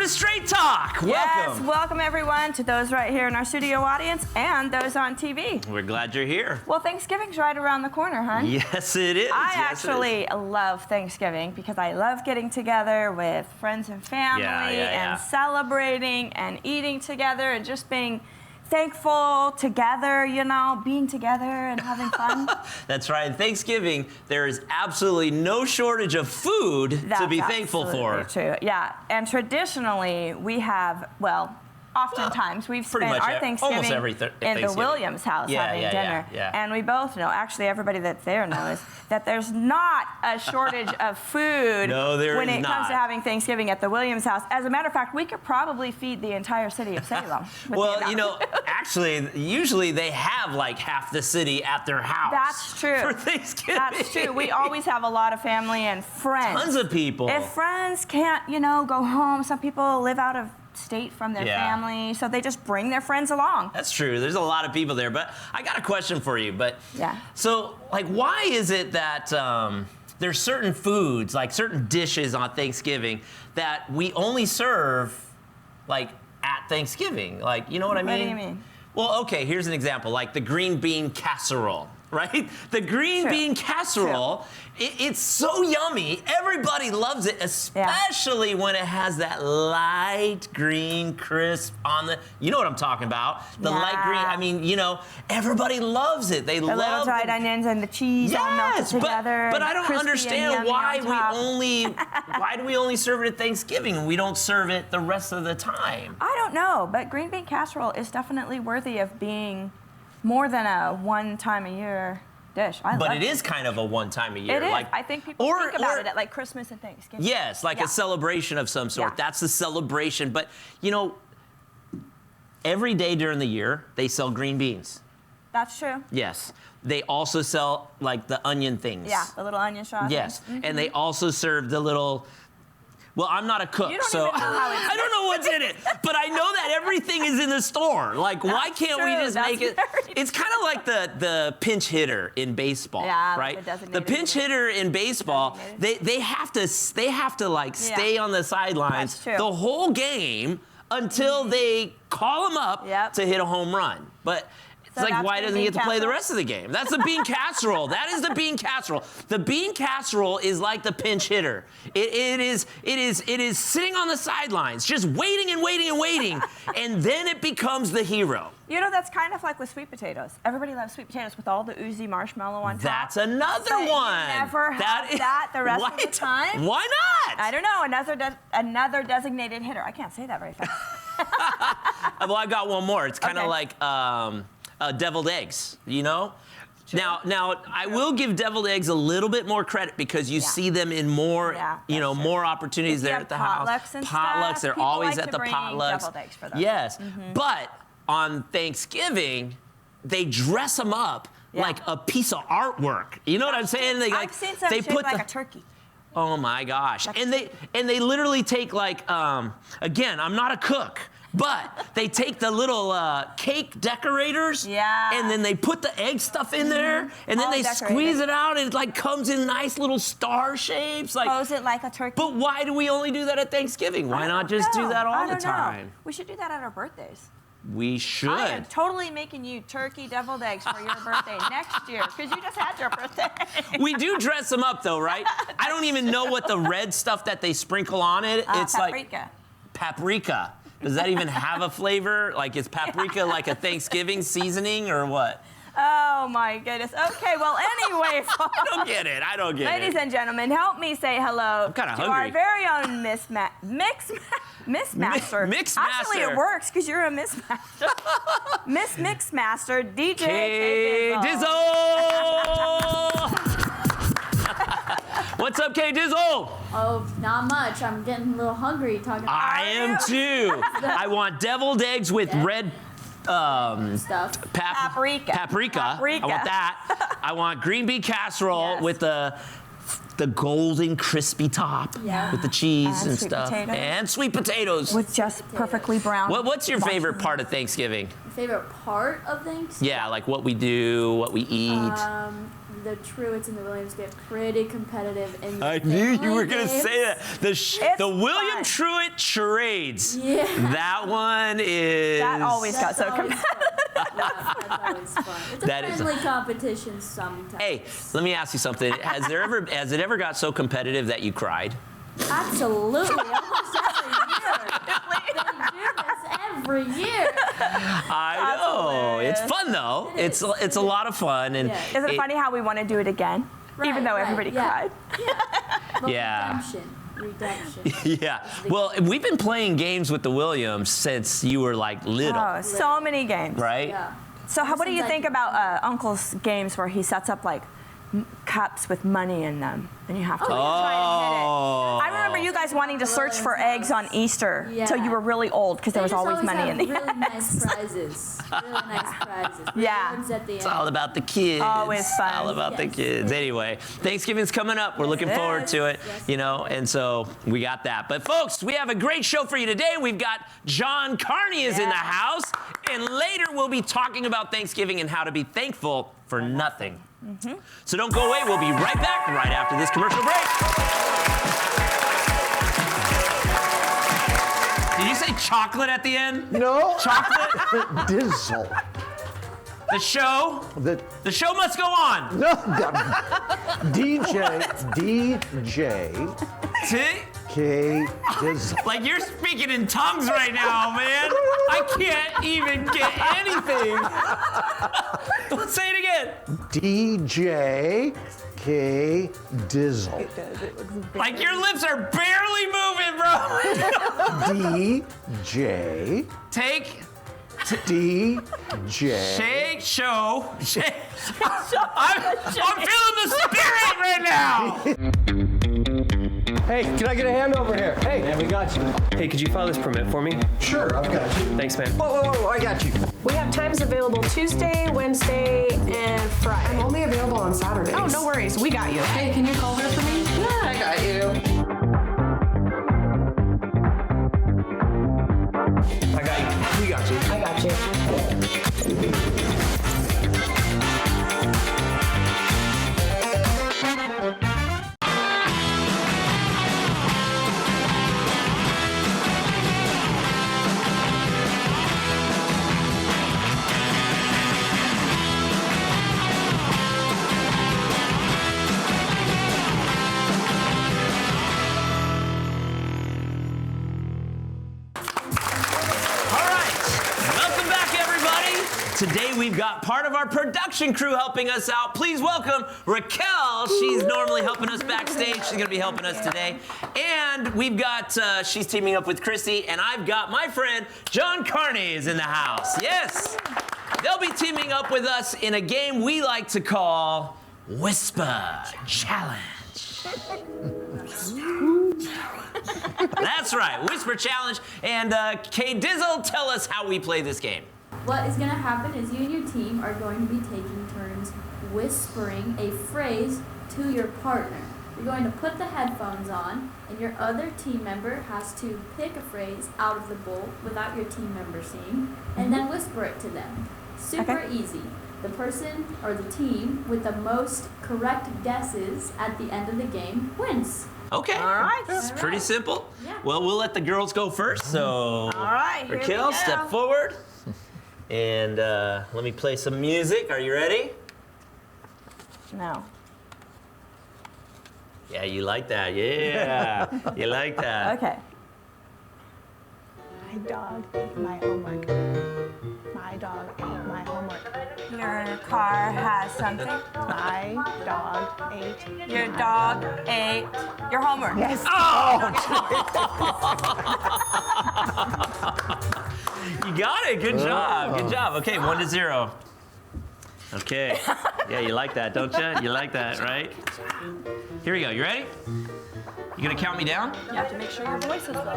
to Straight Talk. Yes, Welcome. welcome everyone to those right here in our studio audience and those on TV. We're glad you're here. Well, Thanksgiving's right around the corner, hon. Yes, it is. I yes, actually love Thanksgiving because I love getting together with friends and family and celebrating and eating together and just being thankful together, you know, being together and having fun. That's right. Thanksgiving, there is absolutely no shortage of food to be thankful for. True. Yeah, and traditionally we have, well, oftentimes we've spent our Thanksgiving in the Williams house having dinner. And we both know, actually everybody that's there knows, that there's not a shortage of food when it comes to having Thanksgiving at the Williams house. As a matter of fact, we could probably feed the entire city of Salem. Well, you know, actually, usually they have like half the city at their house. That's true. For Thanksgiving. That's true. We always have a lot of family and friends. Tons of people. If friends can't, you know, go home, some people live out of state from their family, so they just bring their friends along. That's true. There's a lot of people there, but I got a question for you. So, like, why is it that there's certain foods, like certain dishes on Thanksgiving, that we only serve, like, at Thanksgiving? Like, you know what I mean? What do you mean? Well, okay, here's an example, like the green bean casserole. Right? The green bean casserole, it's so yummy. Everybody loves it, especially when it has that light green crisp on the, you know what I'm talking about. The light green, I mean, you know, everybody loves it. They love the little dried onions and the cheese all melted together. But I don't understand why why do we only serve it at Thanksgiving and we don't serve it the rest of the time? I don't know, but green bean casserole is definitely worthy of being more than a one-time-a-year dish. But it is kind of a one-time-a-year. It is. Like, I think people think about it at like Christmas and Thanksgiving. Yes, like a celebration of some sort. That's the celebration. But, you know, every day during the year, they sell green beans. That's true. Yes. They also sell, like, the onion things. Yeah, the little onion straws. Yes. And they also serve the little... Well, I'm not a cook, so I don't know what's in it. But I know that everything is in the store. Like, why can't we just make it? It's kind of like the pinch hitter in baseball, right? The pinch hitter in baseball, they have to like stay on the sidelines the whole game until they call them up to hit a home run. But it's like, why doesn't he get to play the rest of the game? That's the bean casserole. That is the bean casserole. The bean casserole is like the pinch hitter. It is sitting on the sidelines, just waiting and waiting and waiting, and then it becomes the hero. You know, that's kind of like with sweet potatoes. Everybody loves sweet potatoes with all the oozy marshmallow on top. That's another one. You never have that the rest of the time. Why not? I don't know. Another designated hitter. I can't say that very fast. Well, I got one more. It's kind of like deviled eggs, you know? Now, I will give deviled eggs a little bit more credit because you see them in more, more opportunities there at the house. Potlucks, they're always at the potlucks. Deviled eggs for them. Yes, but on Thanksgiving, they dress them up like a piece of artwork. You know what I'm saying? I've seen some shaped like a turkey. Oh my gosh! And they literally take like again, I'm not a cook. But they take the little cake decorators, and then they put the egg stuff in there, and then they squeeze it out, and it like comes in nice little star shapes. Like, pose it like a turkey. But why do we only do that at Thanksgiving? Why not just do that all the time? We should do that at our birthdays. We should. I am totally making you turkey deviled eggs for your birthday next year, because you just had your birthday. We do dress them up, though, right? I don't even know what the red stuff that they sprinkle on it. It's paprika. Like paprika. Does that even have a flavor? Like, is paprika like a Thanksgiving seasoning or what? Oh, my goodness. Okay, well, anyway. I don't get it. Ladies and gentlemen, help me say hello to our very own Mixmaster. Mixmaster. Actually, it works because you're a Mixmaster. Miss Mixmaster, DJ K Dizzle! What's up, K Dizzle? Oh, not much. I'm getting a little hungry talking about I am too. I want deviled eggs with red stuff. Paprika. I want that. I want green bean casserole with the golden crispy top with the cheese and stuff. Potatoes. And sweet potatoes. With just perfectly brown. What's your favorite part of Thanksgiving? Favorite part of Thanksgiving? Yeah, like what we do, what we eat. the Truitts and the Williams get pretty competitive in the I knew you were going to games. say that. The William Truitt charades. Yeah. That one is... That always got so competitive. That's always fun. It's a friendly competition sometimes. Hey, let me ask you something. Has it ever got so competitive that you cried? Absolutely. Almost every year. They do this every year. I know. It's fun though. It's a lot of fun. And Is it funny how we want to do it again? Even though everybody cried. Well, Yeah. Redemption. Yeah. Well, we've been playing games with the Williams since you were like little. Oh, so many games. Right? Yeah. So what do you think about Uncle's games where he sets up like cups with money in them, and you have to try and hit it? I remember you guys wanting to search for eggs on Easter till you were really old because there was always money in the really nice prizes. Really nice prizes. Yeah. At the It's end. all about the kids. Always fun. All about the kids. Anyway, Thanksgiving's coming up. We're looking forward to it, and so we got that. But folks, we have a great show for you today. We've got John Carney is in the house, and later we'll be talking about Thanksgiving and how to be thankful for nothing. So don't go away. We'll be right back right after this commercial break. Did you say chocolate at the end? No. Chocolate? Dizzle. The show? The show must go on. No. DJ. K. Dizzle. Like you're speaking in tongues right now, man. I can't even get anything. Say it again. DJ. K. Dizzle. Like your lips are barely moving, bro. DJ. Take. DJ. Shake. Show. Shake. I'm feeling the spirit right now. Hey, can I get a hand over here? Hey, man, we got you. Hey, could you file this permit for me? Sure, I've got you. Thanks, man. Whoa, I got you. We have times available Tuesday, Wednesday, and Friday. I'm only available on Saturdays. Oh, no worries. We got you. Hey, can you call her for me? Yeah, I got you. I got you. We got you. I got you. Today we've got part of our production crew helping us out. Please welcome Raquel. She's normally helping us backstage. She's gonna be helping us today. And we've got, she's teaming up with Kristie, and I've got my friend John Carney is in the house. Yes. They'll be teaming up with us in a game we like to call Whisper Challenge. That's right, Whisper Challenge. And K Dizzle, tell us how we play this game. What is going to happen is you and your team are going to be taking turns whispering a phrase to your partner. You're going to put the headphones on, and your other team member has to pick a phrase out of the bowl without your team member seeing, and then whisper it to them. Super easy. The person or the team with the most correct guesses at the end of the game wins. Okay. All right. It's pretty simple. Yeah. Well, we'll let the girls go first. So, all right, Raquel, step forward. And let me play some music. Are you ready? No. Yeah, you like that. Yeah. You like that. Okay. My dog ate my homework. My dog ate my homework. Your car has something. My dog ate. Your dog ate your homework. Yes. Oh! You got it. Good job. Good job. Okay, 1-0. Okay. Yeah, you like that, don't you? You like that, right? Here we go. You ready? You gonna count me down? You have to make sure your voice is low.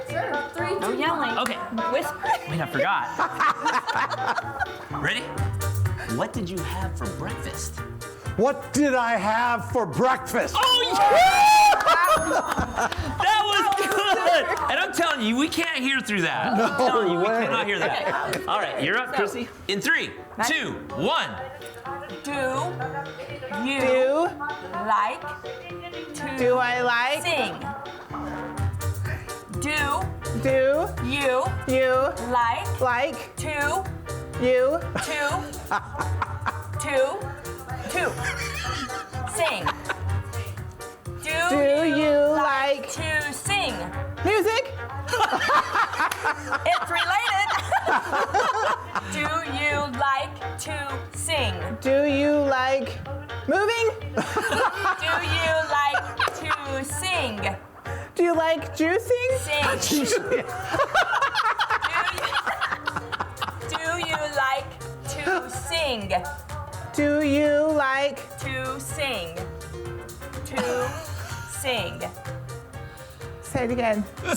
Sure. 3, 2, No yelling. Okay. Whisper. Wait, I forgot. Ready? What did you have for breakfast? What did I have for breakfast? Oh, yeah! That was good! And I'm telling you, we can't hear through that. I'm telling you, we cannot hear that. All right, you're up, Kristie. In 3, 2, 1. Do Do I like sing? Do you like to sing? Do you like To sing? music? It's related. Do you like to sing? Do you like moving? Do you like to sing? Do you like juicing? Sing. Do you like to sing? Do you like To sing. To sing. say it again? Do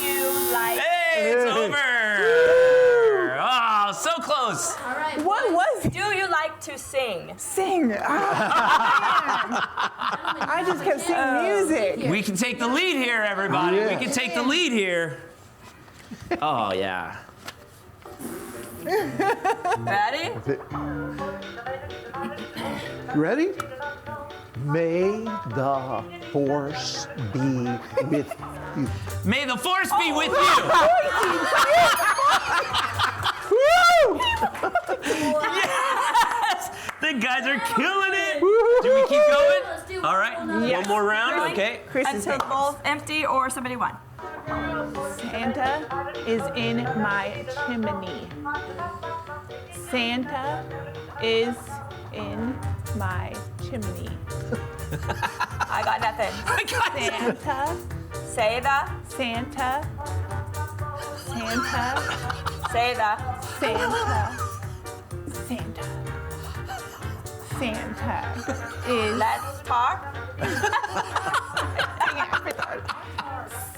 you like? Hey, it's over. Oh, so close. All right. What was it? Do you like to sing? Sing. I just kept singing music. We can take the lead here, everybody. Yeah. We can take the lead here. Oh, yeah. Ready? You ready? May the force be with you. May the force be with you. Yes! The guys are killing it. Do we keep going? Let's do All right. Yes. One more round, okay? Chris is Until the bowl's empty or somebody won. Santa is in my chimney. Santa is in my chimney. I got nothing. I got it. Santa, Say the. Santa, Santa, Say the. Santa, Santa, Santa is Let's talk.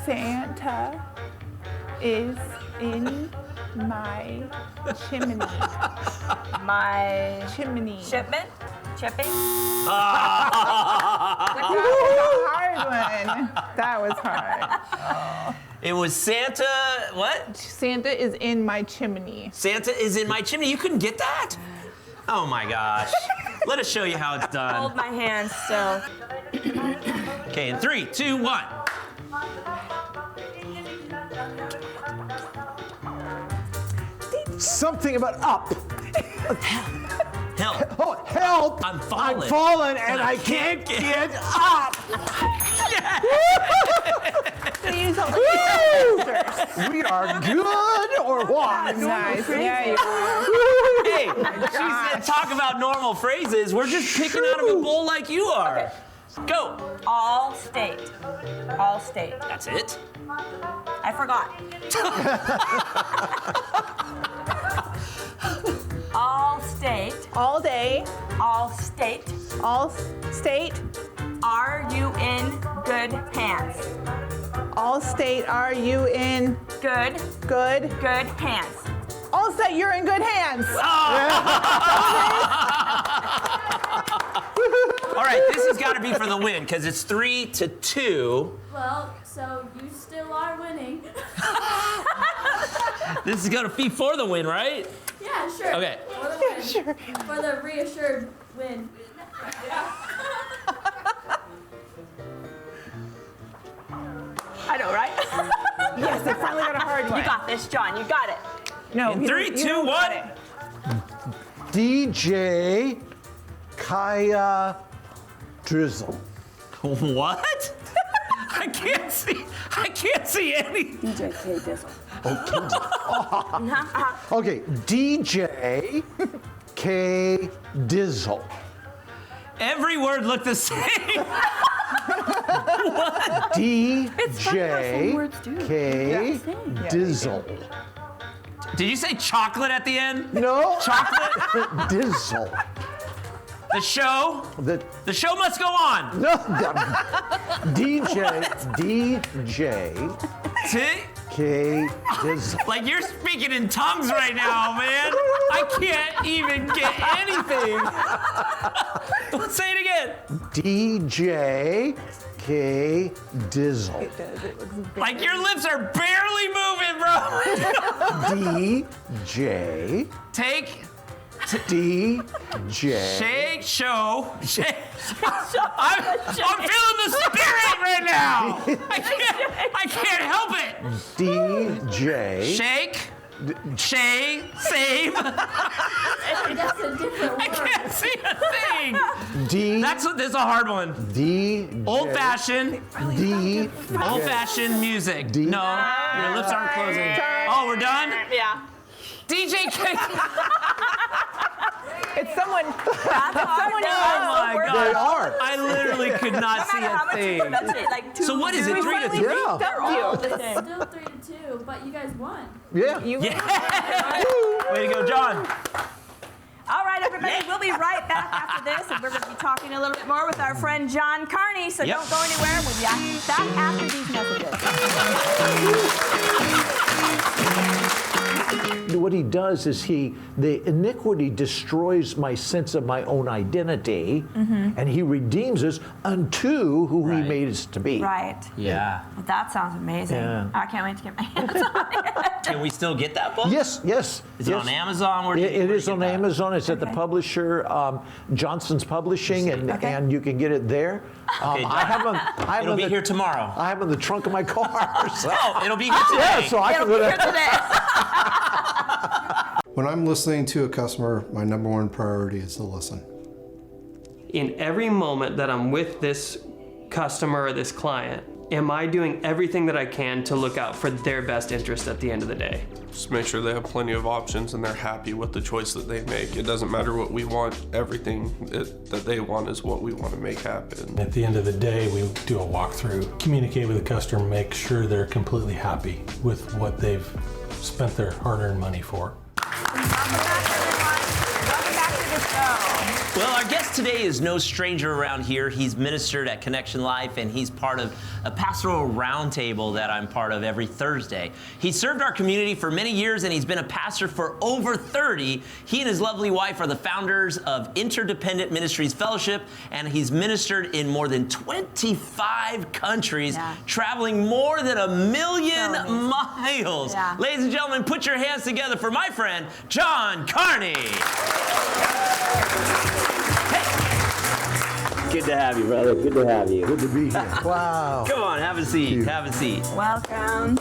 Santa is in my chimney. My Chimney. shipment. Chipping. Hard one. That was hard. It was Santa, what? Santa is in my chimney. Santa is in my chimney. You couldn't get that? Oh my gosh. Let us show you how it's done. Hold my hand still. Okay, in 3, 2, 1. Something about up. Help. Oh, help! I'm falling. I'm falling and I can't get up. Woo! We are good or what? Nice. Yeah, you are. Hey, she said talk about normal phrases. We're just picking out of a bowl like you are. Go. All state. All state. That's it. I forgot. All state. All day, All state. all state, Are you in good hands? all state, are you in Good. good? Good hands. All state, you're in good hands. All right, this has got to be for the win because it's 3-2. Well, so you still are winning. This is going to be for the win, right? Yeah, sure. Okay. For the win. Sure. For the reassured win. I know, right? Yes, it finally got a hard one. You got this, John. You got it. No, In you 3, don't- you 2, don't 1. got it. DJ Kaya Drizzle. What? I can't see any. DJ K Dizzle. Okay, DJ K Dizzle. Every word looked the same. DJ K Dizzle. Did you say chocolate at the end? No, Chocolate? Dizzle. The show? The The show must go on. no, DJ See? K Dizzle. Like you're speaking in tongues right now, man. I can't even get anything. Let's say it again. DJ K Dizzle. Like your lips are barely moving, bro. DJ Take DJ. Shake, show. Shake. I'm feeling the spirit right now. I can't help it. DJ. Shake. Shay, save. That's a different word. I can't see a thing. D. This is a hard one. DJ. Old-fashioned. D. Old-fashioned music. D. No, your lips aren't closing. Oh, we're done? Yeah. DJ K. It's someone. Oh my God. They are. I literally could not see a thing. So what is it? 3-2? Yeah. Still 3-2, but you guys won. Yeah. Way to go, John. All right, everybody, we'll be right back after this, and we're going to be talking a little bit more with our friend John Carney, so don't go anywhere. We'll be back after these messages. What he does is the iniquity destroys my sense of my own identity, and he redeems us unto who he made us to be. Right. Yeah. Well, that sounds amazing. Yeah. I can't wait to get my hands on it. Can we still get that book? Yes. Is it on Amazon? Where It is on Amazon. It's at the publisher, Johnson's Publishing, and you can get it there. It'll be here tomorrow. I have it in the trunk of my car. So. Oh, it'll be here today. Yeah, so I can go there. When I'm listening to a customer, my number one priority is to listen. In every moment that I'm with this customer or this client, am I doing everything that I can to look out for their best interest at the end of the day? Just make sure they have plenty of options and they're happy with the choice that they make. It doesn't matter what we want, everything that they want is what we want to make happen. At the end of the day, we do a walkthrough, communicate with the customer, make sure they're completely happy with what they've spent their hard-earned money for. Welcome back, everyone. Welcome back to the show. Well, our guest today is no stranger around here. He's ministered at Connection Life, and he's part of a pastoral roundtable that I'm part of every Thursday. He served our community for many years, and he's been a pastor for over 30. He and his lovely wife are the founders of Interdependent Ministries Fellowship, and he's ministered in more than 25 countries, traveling more than 1 million miles. Yeah. Ladies and gentlemen, put your hands together for my friend, John Carney. Good to have you, brother. Good to have you. Good to be here. Wow. Come on, have a seat. Have a seat. Welcome.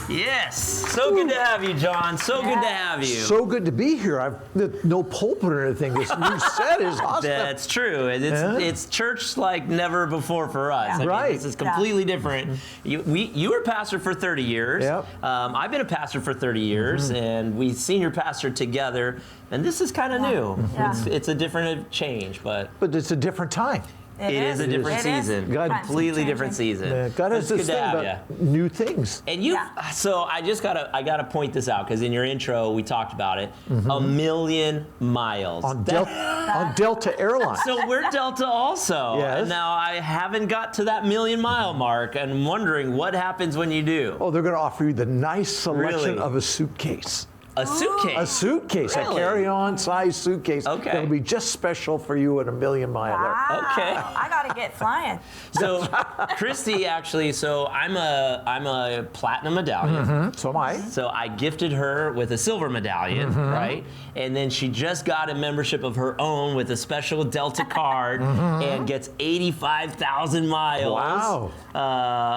Yes. So good to have you, John. So good to have you. So good to be here. No pulpit or anything. This new set is awesome. That's true. It's church like never before for us. Yeah. I mean, Right. this is completely different. You were a pastor for 30 years. Yep. I've been a pastor for 30 years, and we've senior pastored together. And this is kind of new. Yeah. It's a different change, but But it's a different time. it is a different season. Completely different season. God has It's this good to thing have about you. new things. And so I gotta point this out because in your intro we talked about it. 1 million miles On Delta Airlines. So we're Delta also. Yes. And now I haven't got to that 1 million mile mark, and I'm wondering what happens when you do. Oh, they're going to offer you the nice selection Really? of a suitcase. A suitcase. A suitcase, Really? a carry-on size suitcase. Okay. That'll be just special for you at 1 million miler. Wow. Okay. I gotta get flying. So Kristie actually, I'm a platinum medallion. So am I. So I gifted her with a silver medallion, right? And then she just got a membership of her own with a special Delta card and gets 85,000 miles. Wow.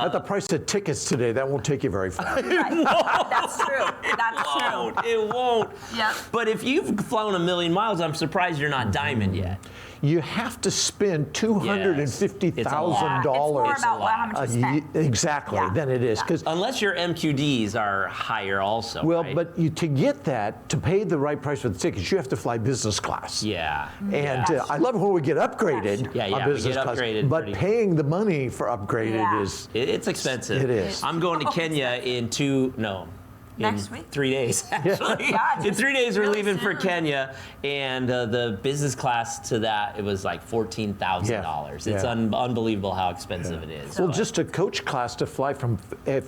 At the price of tickets today, that won't take you very far. That's true. That's true. It won't. Yep. But if you've flown 1 million miles, I'm surprised you're not diamond yet. You have to spend $250,000. It's more about how much you spend. Exactly. Yeah. Then it is because Unless your MQDs are higher also. well, right? but to get that, to pay the right price for the tickets, you have to fly business class. Yeah. And I love when we get upgraded Yeah, on we business get class. upgraded But pretty- paying the money for upgraded is It's expensive. It is. I'm going to Kenya in Next week? 3 days, actually. God, In 3 days, we're really leaving for soon. Kenya, and the business class to that, it was like $14,000. It's unbelievable how expensive it is. well, but- just a coach class to fly from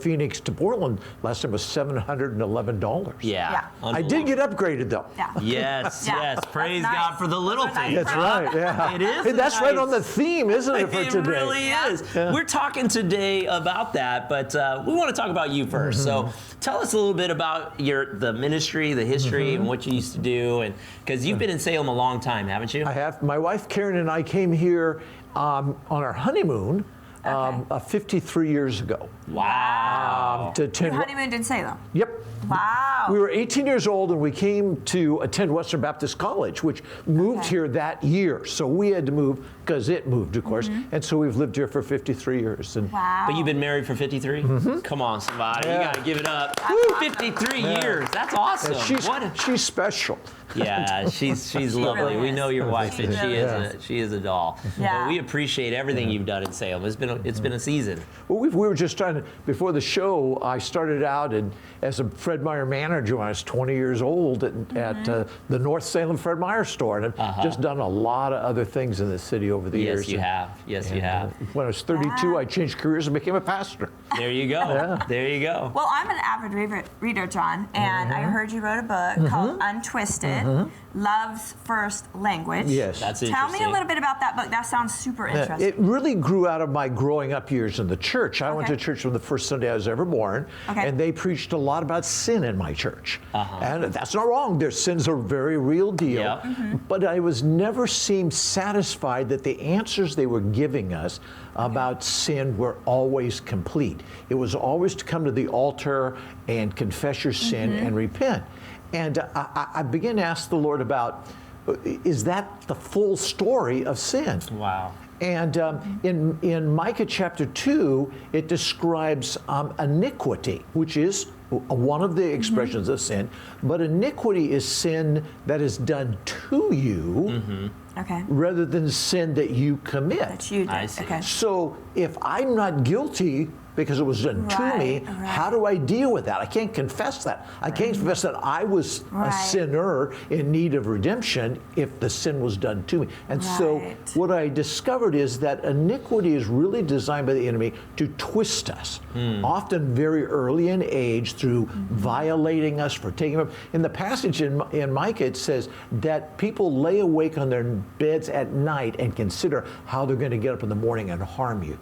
Phoenix to Portland last time was $711. Yeah. I did get upgraded though. Yeah. Yes, Yeah. yes. Praise That's God nice. for the little Those are things. nice That's right. Yeah. It is Hey, that's right nice. on the theme, isn't it, for It today? really is. Yeah. We're talking today about that, but we want to talk about you first. So tell us a little bit about the ministry, the history, and what you used to do? And because you've been in Salem a long time, haven't you? I have. My wife Karen and I came here on our honeymoon 53 years ago. Wow. You honeymooned in Salem? Yep. Wow. We were 18 years old and we came to attend Western Baptist College, which moved here that year. So we had to move because it moved, of course. And so we've lived here for 53 years. And wow. But you've been married for 53? Come on, somebody. You got to give it up. Woo, 53 years. That's awesome. She's special. Yeah, she's lovely. Really we know your wife, and she is a doll. Yeah. But we appreciate everything you've done in Salem. It's been a season. Well, we were just trying to, before the show, I started out as a Fred Meyer manager when I was 20 years old at the North Salem Fred Meyer store, and I've just done a lot of other things in the city over the years. Yes, you have. Yes, you have. When I was 32, I changed careers and became a pastor. There you go. There you go. Well, I'm an avid reader, John, and I heard you wrote a book called Untwisted, Love's First Language. Yes. That's Tell interesting. me a little bit about that book. That sounds super interesting. It really grew out of my growing up years in the church. I went to church from the first Sunday I was ever born, and they preached a lot about sin in my church. And that's not wrong. Their sins are a very real deal. But I was never seemed satisfied that the answers they were giving us about sin were always complete. It was always to come to the altar and confess your sin and repent. And I began to ask the Lord about, is that the full story of sin? Wow. And in Micah chapter 2, it describes iniquity, which is one of the expressions of sin. But iniquity is sin that is done to you rather than sin that you commit. That you did. I see. Okay. So if I'm not guilty because it was done to me, how do I deal with that? I can't confess that. I can't confess that I was a sinner in need of redemption if the sin was done to me. And so what I discovered is that iniquity is really designed by the enemy to twist us, often very early in age through violating us, for taking up. In the passage in Micah, it says that people lay awake on their beds at night and consider how they're going to get up in the morning and harm you,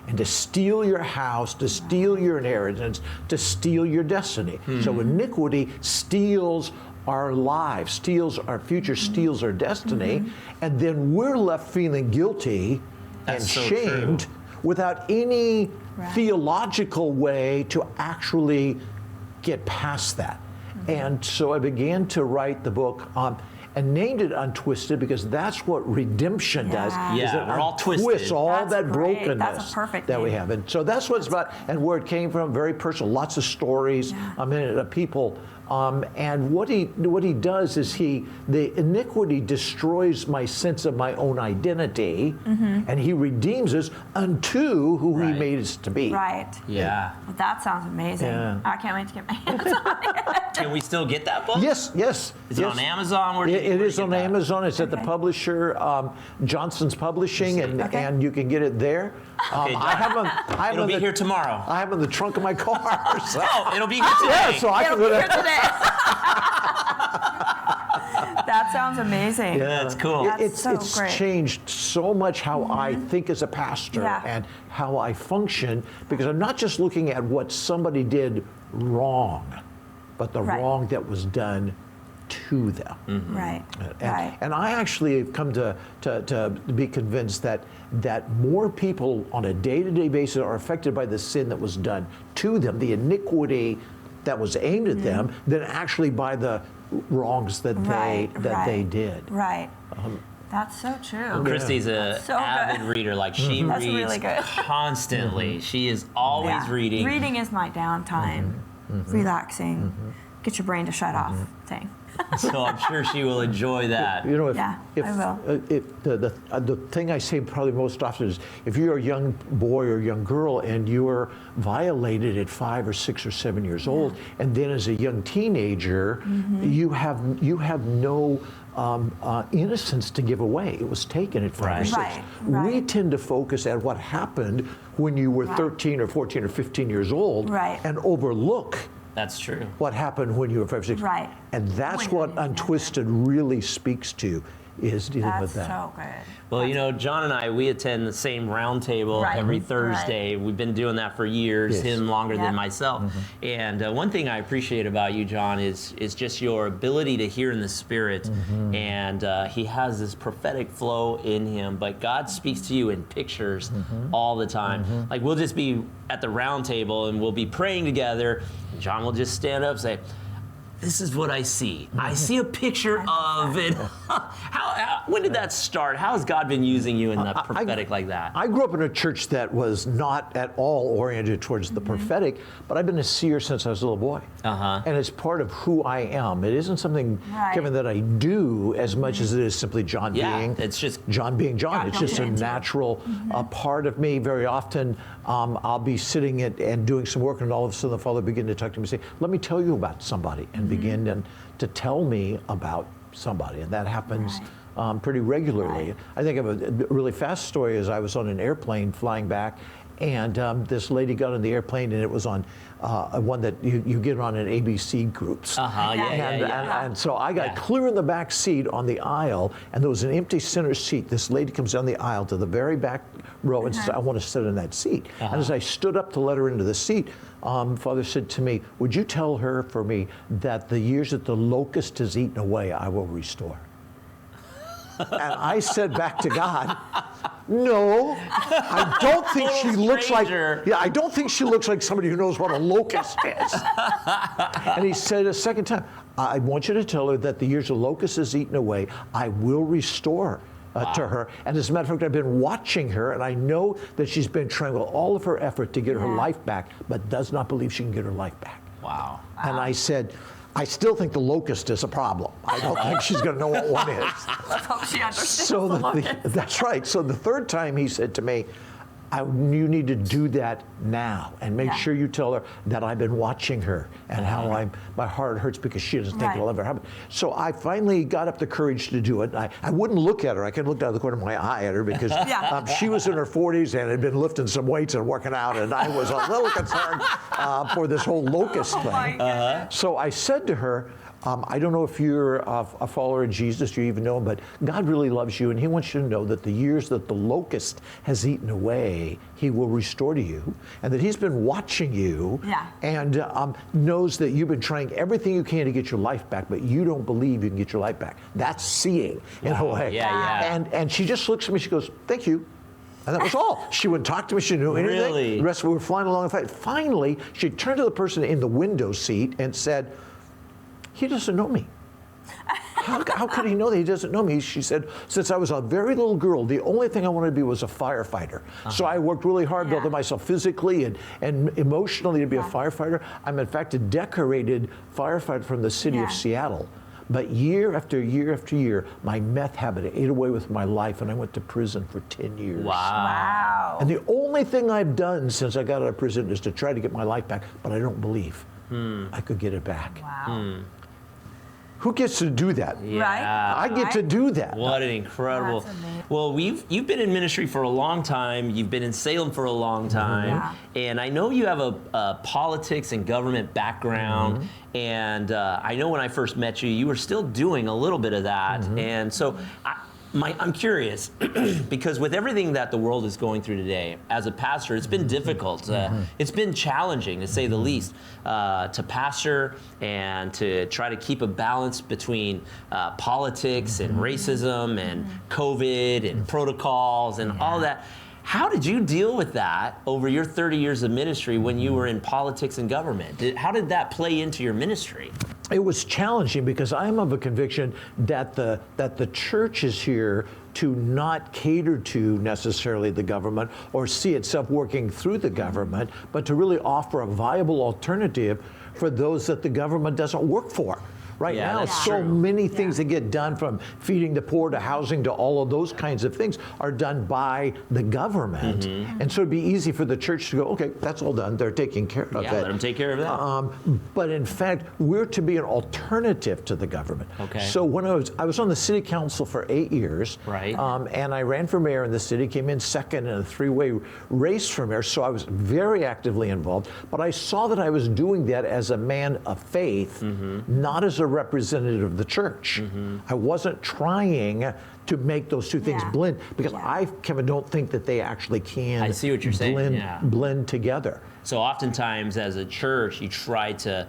and to steal your house, to steal your inheritance, to steal your destiny. So iniquity steals our lives, steals our future, steals our destiny, and then we're left feeling guilty and shamed without any theological way to actually get past that. And so I began to write the book and named it Untwisted because that's what redemption does. Is it we're all twisted. Twists all that brokenness That's a perfect that we name. have. And so that's what it's about, and where it came from, very personal, lots of stories, of people. And what he does is the iniquity destroys my sense of my own identity, and he redeems us unto who he made us to be. Right. Yeah. Well, that sounds amazing. Yeah. I can't wait to get my hands on it. Can we still get that book? Yes. Is it on Amazon? It is on Amazon. It's at the publisher, Johnson's Publishing, and you can get it there. It'll be here tomorrow. I have it in the trunk of my car. So. Oh, it'll be here today. Yeah, so I can go there. That sounds amazing. Yeah, that's cool. It's great. changed so much how I think as a pastor and how I function, because I'm not just looking at what somebody did wrong, but the wrong that was done to them. And I actually have come to be convinced that more people on a day-to-day basis are affected by the sin that was done to them, the iniquity that was aimed at them, than actually by the wrongs that they did. Right. That's so true. Kristie's an avid reader. Like she reads really good. constantly. She is always reading. Reading is my downtime, relaxing, get your brain to shut off thing. So I'm sure she will enjoy that. You know, I will. The thing I say probably most often is, if you're a young boy or young girl and you're violated at 5 or 6 or 7 years old, and then as a young teenager, you have no innocence to give away. It was taken at 5 or 6. We tend to focus at what happened when you were 13 or 14 or 15 years old, and overlook. That's true. What happened when you were 5 or 6. Right. And that's what Untwisted really speaks to, is dealing with that. That's so good. Well, you know, John and I, we attend the same round table every Thursday. We've been doing that for years, him longer than myself. And one thing I appreciate about you, John, is just your ability to hear in the Spirit. And he has this prophetic flow in him, but God speaks to you in pictures all the time. Like, we'll just be at the round table and we'll be praying together. And John will just stand up and say, this is what I see. I see a picture of it. When did that start? How has God been using you in the prophetic like that? I grew up in a church that was not at all oriented towards the prophetic, but I've been a seer since I was a little boy. And it's part of who I am. It isn't something, Kevin, that I do as much as it is simply John being. It's just John being John. It's just a natural part of me. Very often, I'll be sitting and doing some work, and all of a sudden the Father begin to talk to me and say, let me tell you about somebody, and begin to tell me about somebody. And that happens pretty regularly. I think of a really fast story is I was on an airplane flying back, and this lady got on the airplane, and it was on one that you get on in ABC groups. And so I got clear in the back seat on the aisle, and there was an empty center seat. This lady comes down the aisle to the very back row and says, I want to sit in that seat. And as I stood up to let her into the seat, Father said to me, would you tell her for me that the years that the locust has eaten away, I will restore? And I said back to God, no, I don't think she looks like, I don't think she looks like somebody who knows what a locust is. And he said a second time, I want you to tell her that the years the locust has eaten away, I will restore to her. And as a matter of fact, I've been watching her, and I know that she's been trying with all of her effort to get her life back, but does not believe she can get her life back. And I said, I still think the locust is a problem. I don't think she's going to know what one is. Let's hope she understands so the locust. That's right. So the third time he said to me, you need to do that now and make sure you tell her that I've been watching her and how my heart hurts because she doesn't think it'll ever happen. So I finally got up the courage to do it. I wouldn't look at her. I couldn't look down the corner of my eye at her because she was in her 40s and had been lifting some weights and working out, and I was a little concerned for this whole locust thing. So I said to her, I don't know if you're a follower of Jesus, you even know him, but God really loves you, and he wants you to know that the years that the locust has eaten away, he will restore to you, and that he's been watching you and knows that you've been trying everything you can to get your life back, but you don't believe you can get your life back. That's seeing in a way. And she just looks at me, she goes, thank you. And that was all. She wouldn't talk to me. She didn't know anything. Really? The rest of we were flying along. Finally, she turned to the person in the window seat and said, he doesn't know me. How could he know that he doesn't know me? She said, since I was a very little girl, the only thing I wanted to be was a firefighter. So I worked really hard, building myself physically and emotionally to be a firefighter. I'm in fact a decorated firefighter from the city of Seattle. But year after year after year, my meth habit ate away with my life, and I went to prison for 10 years. Wow. And the only thing I've done since I got out of prison is to try to get my life back, but I don't believe I could get it back. Wow. Who gets to do that? I get to do that. What an incredible. Well, you've been in ministry for a long time. You've been in Salem for a long time. And I know you have a politics and government background. And I know when I first met you, you were still doing a little bit of that. And so I'm curious, because with everything that the world is going through today, as a pastor, it's been difficult. It's been challenging, to say the least, to pastor and to try to keep a balance between politics and racism and COVID and protocols and all that. How did you deal with that over your 30 years of ministry when you were in politics and government? How did that play into your ministry? It was challenging because I'm of a conviction that the church is here to not cater to necessarily the government or see itself working through the government, but to really offer a viable alternative for those that the government doesn't work for. Right now, so many things that get done, from feeding the poor to housing to all of those kinds of things, are done by the government. And so it'd be easy for the church to go, okay, that's all done. They're taking care of it. Let them take care of that. But in fact, we're to be an alternative to the government. So when I was on the city council for 8 years, and I ran for mayor in the city, came in second in a three-way race for mayor, so I was very actively involved. But I saw that I was doing that as a man of faith, not as a representative of the church. I wasn't trying to make those two things blend, because I, Kevin, don't think that they actually can. I see what you're saying. Blend together. So oftentimes as a church, you try to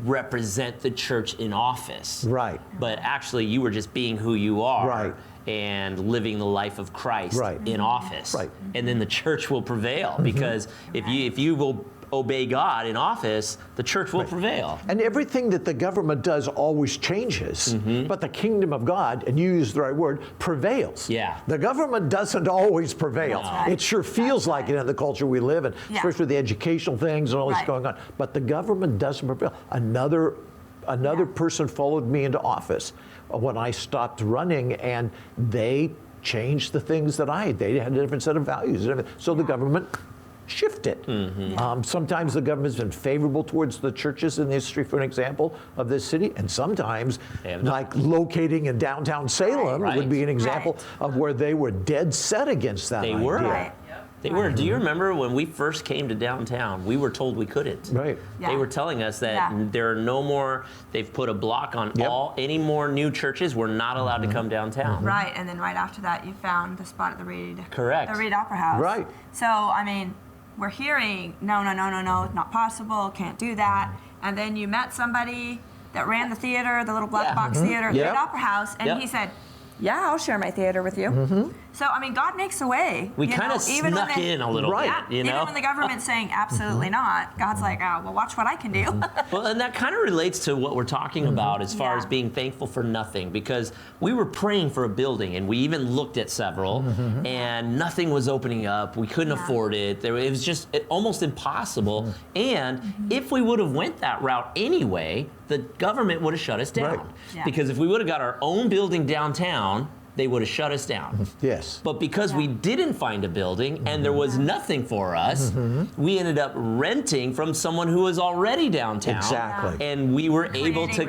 represent the church in office. Right. But actually you were just being who you are. Right. And living the life of Christ in office. Right. And then the church will prevail, because if you will obey God in office, the church will prevail. And everything that the government does always changes, but the kingdom of God, and you use the right word, prevails. Yeah. The government doesn't always prevail. No. It sure feels like it in the culture we live in, especially with the educational things and all this going on. But the government doesn't prevail. Another person followed me into office when I stopped running, and they changed the things that they had a different set of values. So the government shifted. Sometimes the government's been favorable towards the churches in the history, for an example, of this city, and sometimes, like locating in downtown Salem would be an example of where they were dead set against that idea. They were. They were. Do you remember when we first came to downtown, we were told we couldn't. Right. They were telling us that there are no more, they've put a block on any more new churches. We're not allowed to come downtown. Right, and then right after that, you found the spot at the Reed. Correct. The Reed Opera House. Right. So, I mean, we're hearing, no, not possible, can't do that. And then you met somebody that ran the theater, the little black box theater at the Reed Opera House, and he said, yeah, I'll share my theater with you. So, I mean, God makes a way. We kind of snuck in a little bit, you know? Even when the government's saying absolutely not, God's like, oh, well, watch what I can do. Well, and that kind of relates to what we're talking about as far as being thankful for nothing, because we were praying for a building, and we even looked at several, and nothing was opening up. We couldn't afford it. It was just almost impossible. And if we would have went that route anyway, the government would have shut us down. Because if we would have got our own building downtown, they would have shut us down. Yes. But because we didn't find a building and there was nothing for us, we ended up renting from someone who was already downtown. Exactly. And we were able to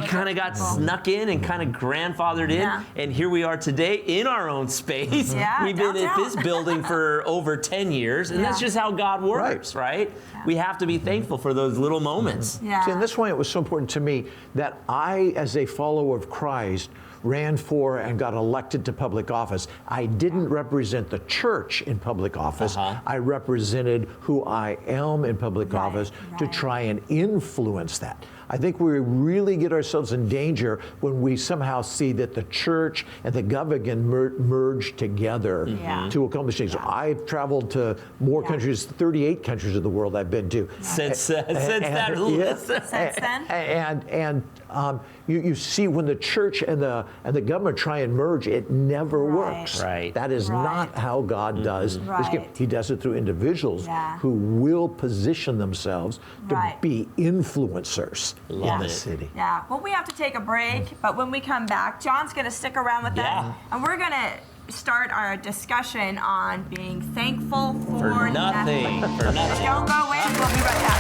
kind of got snuck in and kind of grandfathered in. And here we are today in our own space. We've been at this building for over 10 years, and that's just how God works, right? We have to be thankful for those little moments. See, and that's why it was so important to me that I, as a follower of Christ, ran for and got elected to public office. I didn't represent the church in public office. I represented who I am in public office to try and influence that. I think we really get ourselves in danger when we somehow see that the church and the government merge together to accomplish things. I've traveled to more countries, 38 countries of the world I've been to. Since then? And you see when the church and the government try and merge, it never works. That is not how God does. He does it through individuals who will position themselves to be influencers in the city. Well, we have to take a break, but when we come back, John's going to stick around with us, and we're going to start our discussion on being thankful for nothing. Don't go away. We'll be right back.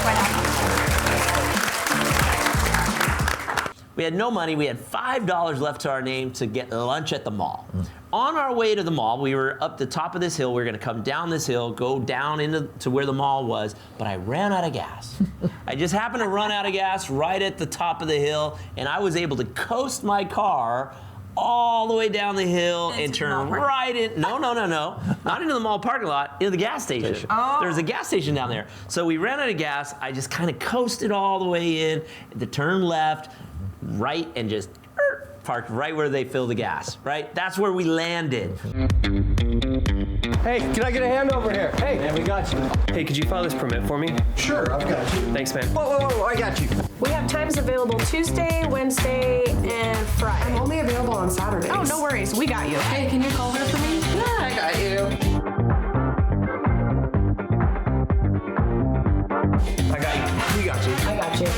We had no money. We had $5 left to our name to get lunch at the mall. On our way to the mall, we were up the top of this hill. We were going to come down this hill, go down to where the mall was, but I ran out of gas. I just happened to run out of gas right at the top of the hill, and I was able to coast my car all the way down the hill and turn right in. No. Not into the mall parking lot, into the gas station. There's a gas station down there. So we ran out of gas. I just kind of coasted all the way in, to turn left, right, and just parked right where they fill the gas, right? That's where we landed. Hey, can I get a hand over here? Hey, man, we got you. Hey, could you file this permit for me? Sure, I've got you. Thanks, man. Whoa, I got you. We have times available Tuesday, Wednesday, and Friday. I'm only available on Saturdays. Oh, no worries. We got you. Hey, can you call her for me? Yeah, I got you. I got you. We got you. I got you.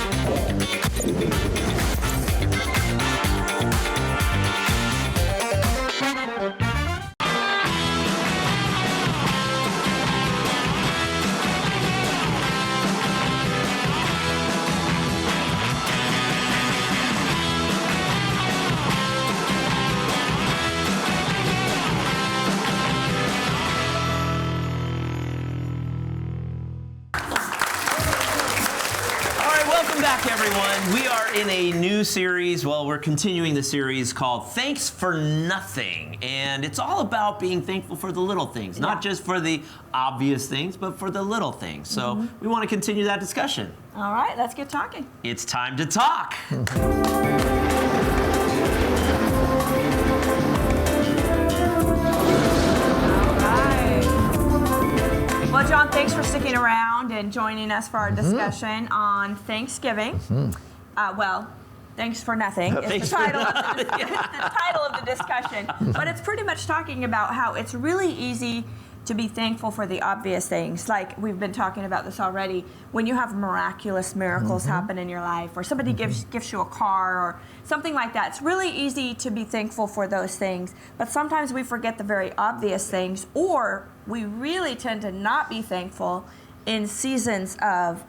back, everyone. We are in a new series. Well, we're continuing the series called Thanks for Nothing. And it's all about being thankful for the little things, not just for the obvious things, but for the little things. So we want to continue that discussion. All right, let's get talking. It's time to talk. Well, John, thanks for sticking around and joining us for our discussion on Thanksgiving. Well, thanks for nothing is the title of the discussion. But it's pretty much talking about how it's really easy to be thankful for the obvious things. Like we've been talking about this already. When you have miraculous miracles happen in your life, or somebody gives you a car or something like that, it's really easy to be thankful for those things. But sometimes we forget the very obvious things, or we really tend to not be thankful in seasons of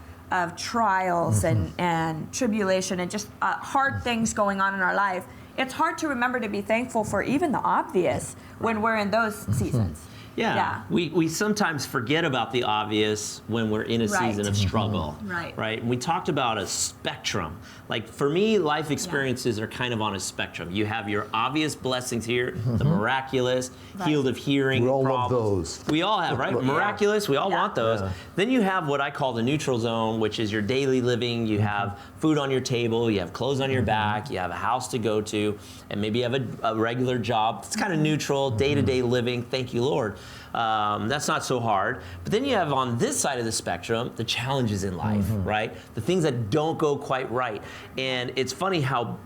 trials and tribulation and just hard things going on in our life. It's hard to remember to be thankful for even the obvious when we're in those seasons. Yeah. We sometimes forget about the obvious when we're in a season of struggle. Right. And we talked about a spectrum. Like for me, life experiences are kind of on a spectrum. You have your obvious blessings here, the miraculous, healed of hearing We all problems. love those. We all have, right? Miraculous, we all want those. Then you have what I call the neutral zone, which is your daily living. You have food on your table, you have clothes on your back, you have a house to go to, and maybe you have a regular job. It's kind of neutral, day-to-day living. Thank you, Lord. That's not so hard. But then you have on this side of the spectrum, the challenges in life, right? The things that don't go quite right. And it's funny how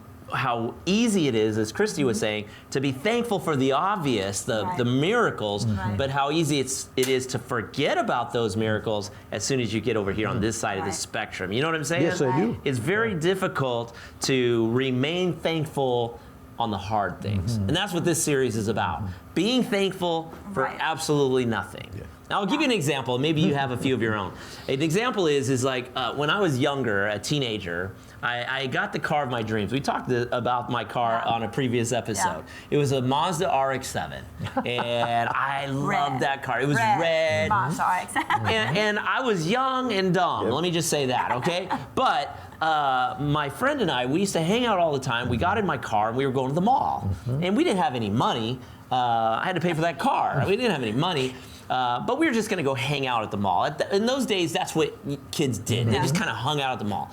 easy it is, as Kristie was saying, to be thankful for the obvious, the miracles, but how easy it is to forget about those miracles as soon as you get over here on this side of the spectrum. You know what I'm saying? Yes, I do. It's very difficult to remain thankful on the hard things. And that's what this series is about. Being thankful for absolutely nothing. Now, I'll give you an example. Maybe you have a few of your own. An example is like when I was younger, a teenager, I got the car of my dreams. We talked about my car on a previous episode. It was a Mazda RX-7, and I loved that car. It was red. Mazda RX-7. and I was young and dumb. Let me just say that, okay? But my friend and I, we used to hang out all the time. We got in my car and we were going to the mall. And we didn't have any money. I had to pay for that car. We didn't have any money. But we were just gonna go hang out at the mall. In those days, that's what kids did. They just kind of hung out at the mall.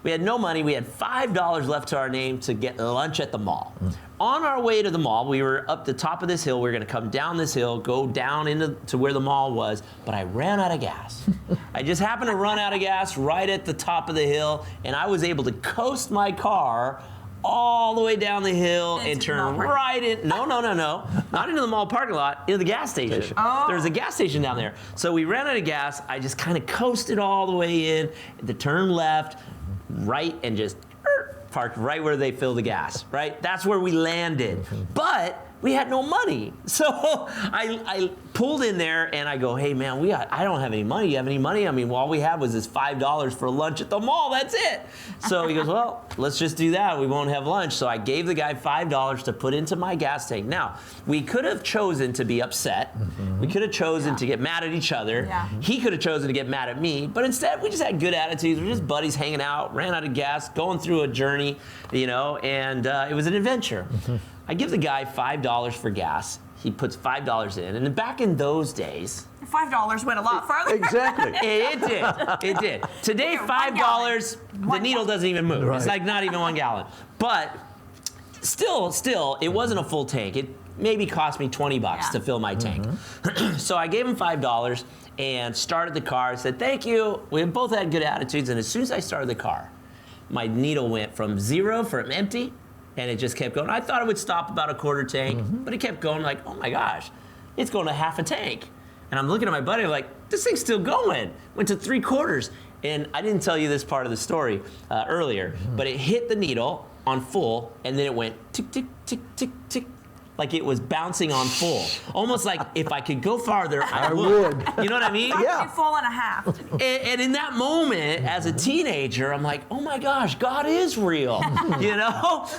We had no money. We had $5 left to our name to get lunch at the mall. On our way to the mall, we were up the top of this hill. We were gonna come down this hill, go down to where the mall was, but I ran out of gas. I just happened to run out of gas right at the top of the hill, and I was able to coast my car all the way down the hill and turn right in. No. Not into the mall parking lot, into the gas station. There's a gas station down there. So we ran out of gas. I just kind of coasted all the way in, to turn left, right, and just parked right where they fill the gas, right? That's where we landed. But we had no money. So I pulled in there and I go, hey man, I don't have any money. You have any money? I mean, all we had was this $5 for lunch at the mall. That's it. So he goes, well, let's just do that. We won't have lunch. So I gave the guy $5 to put into my gas tank. Now, we could have chosen to be upset. We could have chosen to get mad at each other. He could have chosen to get mad at me. But instead, we just had good attitudes. We're just buddies hanging out, ran out of gas, going through a journey, and it was an adventure. I give the guy $5 for gas. He puts $5 in. And back in those days, $5 went a lot further. Exactly. It did. Today, $5, the needle doesn't even move. It's like not even 1 gallon. But still, it wasn't a full tank. It maybe cost me 20 bucks to fill my tank. So I gave him $5 and started the car. Said, thank you. We both had good attitudes. And as soon as I started the car, my needle went from empty, and it just kept going. I thought it would stop about a quarter tank, but it kept going like, oh my gosh, it's going to half a tank. And I'm looking at my buddy like, this thing's still going. Went to 3/4. And I didn't tell you this part of the story earlier, but it hit the needle on full, and then it went tick, tick, tick, tick, tick, like it was bouncing on full. Almost like if I could go farther, I would. You know what I mean? Yeah. Full and a half. And in that moment, as a teenager, I'm like, oh my gosh, God is real,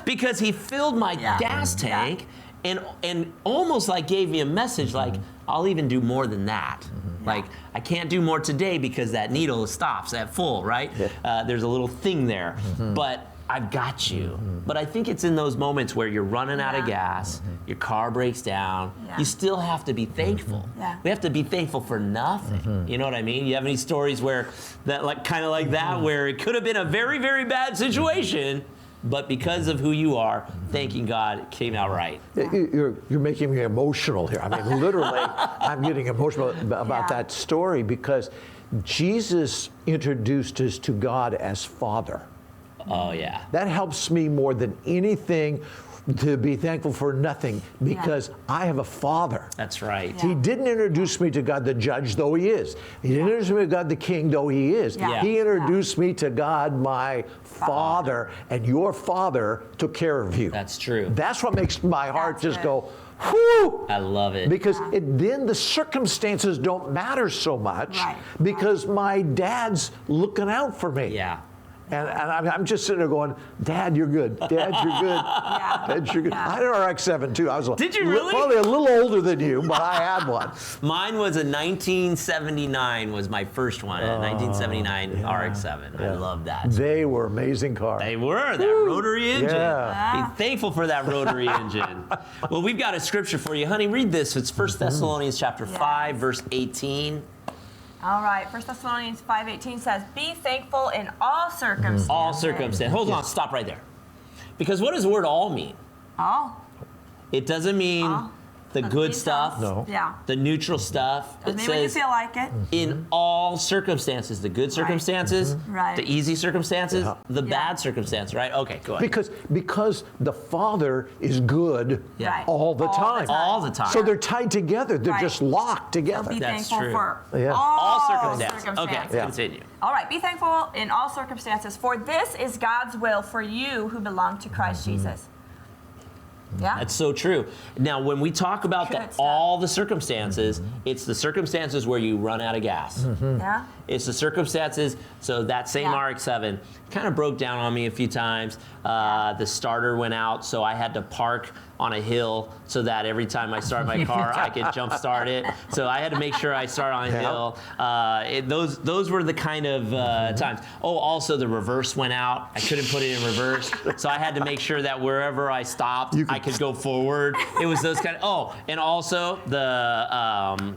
because he filled my gas tank and almost like gave me a message like, I'll even do more than that. Like, I can't do more today because that needle stops at full, right? There's a little thing there. But I've got you. But I think it's in those moments where you're running out of gas, your car breaks down, you still have to be thankful. We have to be thankful for nothing. You know what I mean? You have any stories where that, like, kind of like that, where it could have been a very, very bad situation, but because of who you are, thanking God, it came out right. You're making me emotional here. I mean, literally, I'm getting emotional about that story because Jesus introduced us to God as Father. Oh, yeah. That helps me more than anything to be thankful for nothing because I have a Father. That's right. He didn't introduce me to God the judge, though he is. He didn't introduce me to God the king, though he is. He introduced me to God, my Father, and your Father took care of you. That's true. That's what makes my heart just go, whew! I love it. Because then the circumstances don't matter so much because my dad's looking out for me. Yeah. And I'm just sitting there going, Dad, you're good. Dad, you're good. Dad, you're good. I had an RX-7 too. I was Did you really? Probably a little older than you, but I had one. Mine was a 1979 was my first one, a 1979 RX-7. I love that. They were amazing cars. They were, that rotary engine. Be thankful for that rotary engine. Well, we've got a scripture for you. Honey, read this. It's 1 Thessalonians chapter 5, verse 18. All right, 1 Thessalonians 5:18 says, be thankful in all circumstances. All circumstances. Hold on, stop right there. Because what does the word all mean? All. It doesn't mean the good stuff, the neutral stuff. Doesn't mean when you feel like it. In all circumstances, the good circumstances, the easy circumstances, the bad circumstances, right? Okay, go ahead. Because the Father is good all the time. All the time. So they're tied together. They're just locked together. So be That's thankful true. for all circumstances. Okay, continue. All right, be thankful in all circumstances, for this is God's will for you who belong to Christ Jesus. Yeah. That's so true. Now, when we talk about all the circumstances, it's the circumstances where you run out of gas. Yeah. It's the circumstances, so that same RX-7 kind of broke down on me a few times. The starter went out, so I had to park on a hill so that every time I start my car, I could jump start it. So I had to make sure I start on a hill. Those were the kind of times. Oh, also the reverse went out. I couldn't put it in reverse, so I had to make sure that wherever I stopped, I could go forward. It was those kind of. Oh, and also the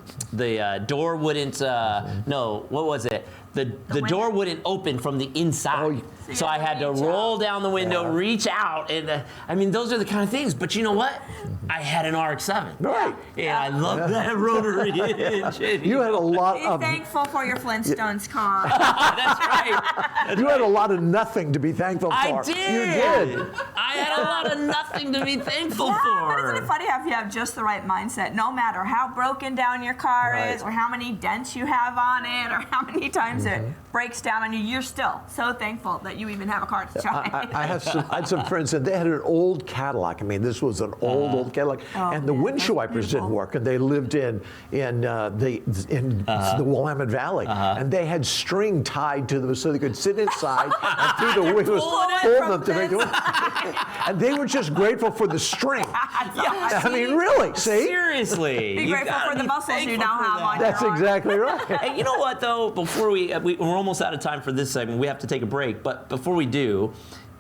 door wouldn't. No, what was it? The door wouldn't open from the inside. So I had to roll down the window, reach out, and I mean, those are the kind of things. But you know what? I had an RX-7. Right. Yeah, I love that rotary engine. You had a lot of... Be thankful for your Flintstones car. That's right. You had a lot of nothing to be thankful for. I did. You did. I had a lot of nothing to be thankful for. But isn't it funny how if you have just the right mindset, no matter how broken down your car is, or how many dents you have on it, or how many times it breaks down on you, you're still so thankful that you even have a car to drive. I had some friends and they had an old Cadillac. I mean, this was an old Cadillac, and the windshield wipers didn't work. And they lived in the Willamette Valley, and they had string tied to them so they could sit inside and through the windows pull them to make it work. And they were just grateful for the string. I mean, really? See? Seriously. Be grateful for the muscles you now have on That's your arm. exactly right. Hey, you know what though? Before we're almost out of time for this segment. We have to take a break. But before we do,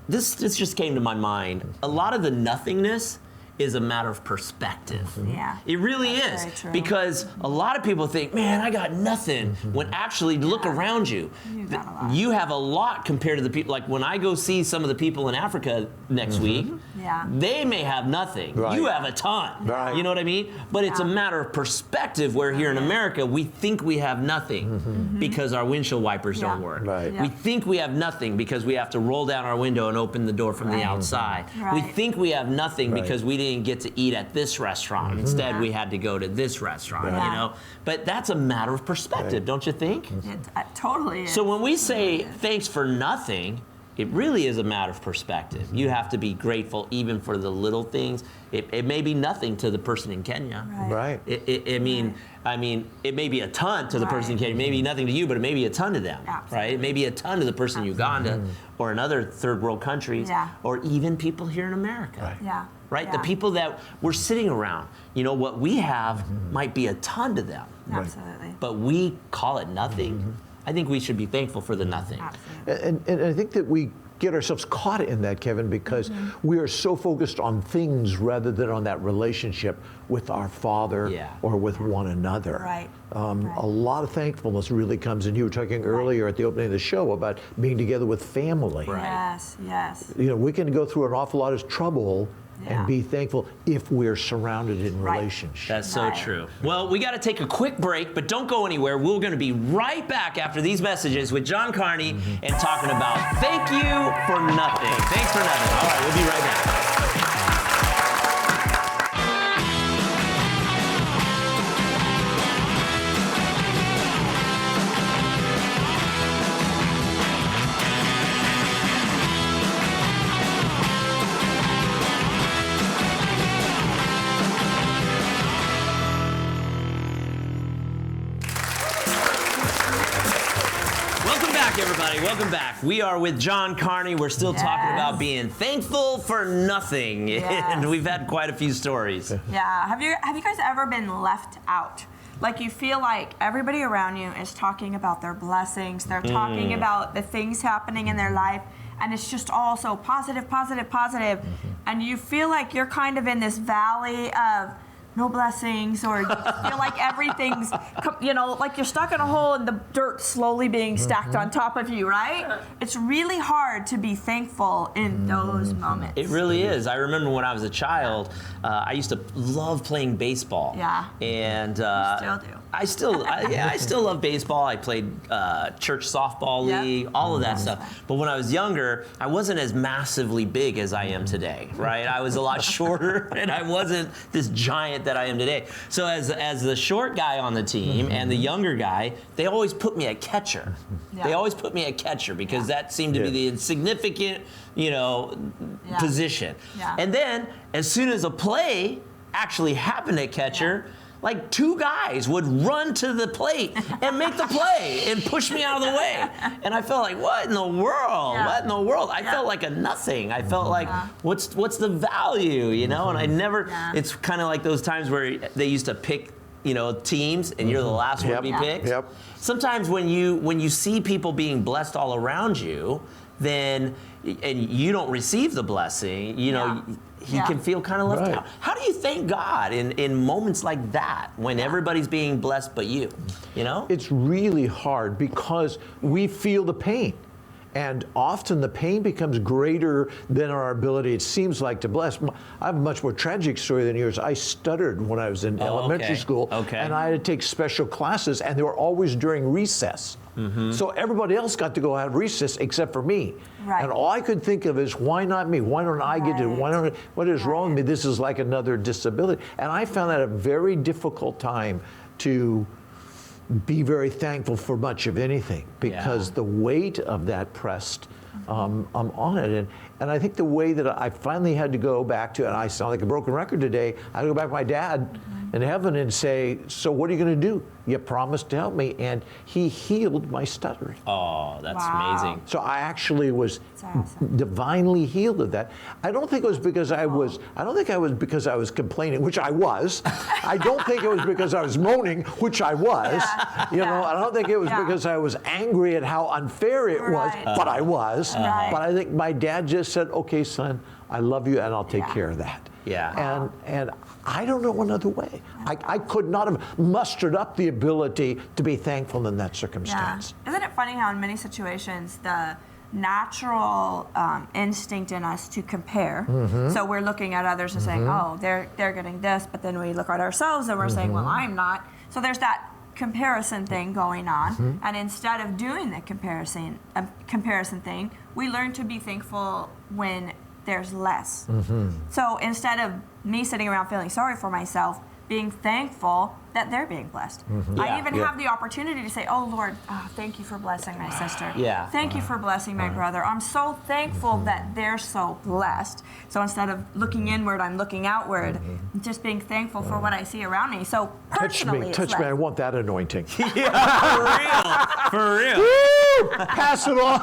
this just came to my mind. A lot of the nothingness is a matter of perspective. Yeah. It really is. Because a lot of people think, man, I got nothing. When actually, look around you. You have a lot compared to the people. Like when I go see some of the people in Africa next week, they may have nothing. Right. You have a ton. Right. You know what I mean? But it's a matter of perspective where here in America, we think we have nothing because our windshield wipers don't work. Right. We think we have nothing because we have to roll down our window and open the door from the outside. We think we have nothing because we didn't get to eat at this restaurant. Instead, we had to go to this restaurant, you know? But that's a matter of perspective, don't you think? It totally is. So when we say thanks for nothing, it really is a matter of perspective. You have to be grateful even for the little things. It may be nothing to the person in Kenya. Right. I mean, it may be a ton to the person in Kenya. It may be nothing to you, but it may be a ton to them, right? It may be a ton to the person in Uganda or in other third world countries, or even people here in America. Right. Yeah. right? The people that we're sitting around, you know, what we have might be a ton to them. Absolutely. But we call it nothing. I think we should be thankful for the nothing. And I think that we get ourselves caught in that, Kevin, because we are so focused on things rather than on that relationship with our Father or with one another. Right. A lot of thankfulness really comes in. You were talking earlier at the opening of the show about being together with family. Right. Yes, yes. You know, we can go through an awful lot of trouble and be thankful if we're surrounded in relationships. That's so true. Well, we got to take a quick break, but don't go anywhere. We're going to be right back after these messages with John Carney and talking about thank you for nothing. Thanks for nothing. All right, we'll be right back. Everybody, welcome back. We are with John Carney. We're still talking about being thankful for nothing, and we've had quite a few stories. Yeah. Have you guys ever been left out? Like you feel like everybody around you is talking about their blessings. They're talking about the things happening in their life, and it's just all so positive, positive, positive. And you feel like you're kind of in this valley of no blessings, or you feel like everything's, you know, like you're stuck in a hole and the dirt slowly being stacked on top of you, right? It's really hard to be thankful in those moments. It really is. I remember when I was a child, I used to love playing baseball. Yeah. And you still do. I still love baseball. I played church softball league, all of that stuff. But when I was younger, I wasn't as massively big as I am today, right? I was a lot shorter, and I wasn't this giant that I am today. So as the short guy on the team and the younger guy, they always put me at catcher. They always put me at catcher because that seemed to be the insignificant, you know, position. And then as soon as a play actually happened at catcher, like 2 guys would run to the plate and make the play and push me out of the way. And I felt like, what in the world? What in the world? I felt like a nothing. I felt like, what's the value, you know? And I never, it's kind of like those times where they used to pick, you know, teams and you're the last one to be picked. Sometimes when you see people being blessed all around you, then, and you don't receive the blessing, you know, he can feel kind of left out. How do you thank God in moments like that when everybody's being blessed but you know? It's really hard because we feel the pain. And often the pain becomes greater than our ability, it seems like, to bless. I have a much more tragic story than yours. I stuttered when I was in elementary school, and I had to take special classes, and they were always during recess. So everybody else got to go out of recess except for me. And all I could think of is, why not me? Why don't I get to, what is wrong with me? This is like another disability. And I found that a very difficult time to be very thankful for much of anything because the weight of that pressed on it. And I think the way that I finally had to go back to, and I sound like a broken record today, I had to go back to my dad in heaven and say, so what are you going to do? You promised to help me. And he healed my stuttering. Oh, that's amazing. So I actually was divinely healed of that. I don't think it was because I was complaining, which I was. I don't think it was because I was moaning, which I was. You know, I don't think it was because I was angry at how unfair it was, but I was. But I think my dad just said, okay, son, I love you and I'll take care of that. And I don't know another way. I could not have mustered up the ability to be thankful in that circumstance. Isn't it funny how in many situations the natural instinct in us to compare, so we're looking at others and saying, oh, they're getting this, but then we look at ourselves and we're saying, well, I'm not. So there's that comparison thing going on, and instead of doing the comparison thing, we learn to be thankful when there's less. So instead of me sitting around feeling sorry for myself, being thankful that they're being blessed. I even have the opportunity to say, oh Lord, thank you for blessing my sister. Yeah. Thank you for blessing my brother. I'm so thankful that they're so blessed. So instead of looking inward, I'm looking outward, just being thankful for what I see around me. So personally, touch me. I want that anointing. For real. Woo! Pass it on.